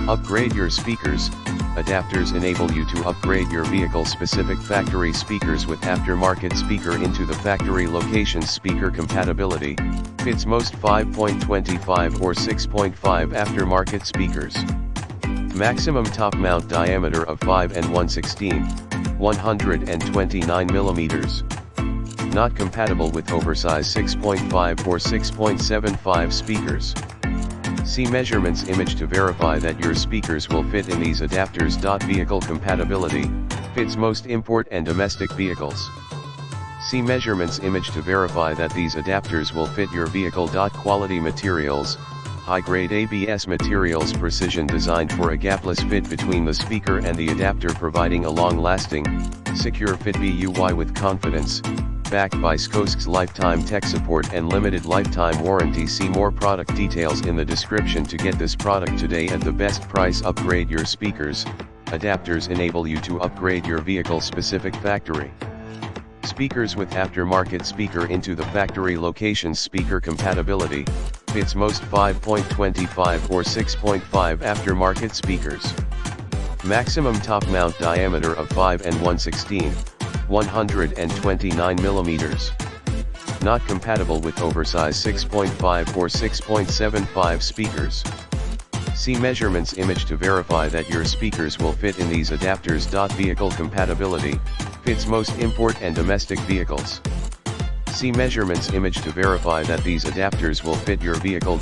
Upgrade your speakers. Adapters enable you to upgrade your vehicle-specific factory speakers with aftermarket speaker into the factory location speaker compatibility. Fits most 5.25 or 6.5 aftermarket speakers. Maximum top mount diameter of 5 and 1/16, 129 mm. Not compatible with oversized 6.5 or 6.75 speakers. See measurements image to verify that your speakers will fit in these adapters. Vehicle compatibility, fits most import and domestic vehicles. See measurements image to verify that these adapters will fit your vehicle. Quality materials, high-grade ABS materials, precision designed for a gapless fit between the speaker and the adapter, providing a long-lasting, secure fit BUI with confidence. Backed by Scosche's lifetime tech support and limited lifetime warranty. See more product details in the description to get this product today at the best price. Upgrade your speakers. Adapters enable you to upgrade your vehicle-specific factory speakers with aftermarket speaker into the factory location speaker compatibility. Fits most 5.25 or 6.5 aftermarket speakers. Maximum top mount diameter of 5 and 1/16, 129 mm. Not compatible with oversized 6.5 or 6.75 speakers. See measurements image to verify that your speakers will fit in these adapters. Vehicle compatibility, fits most import and domestic vehicles. See measurements image to verify that these adapters will fit your vehicle.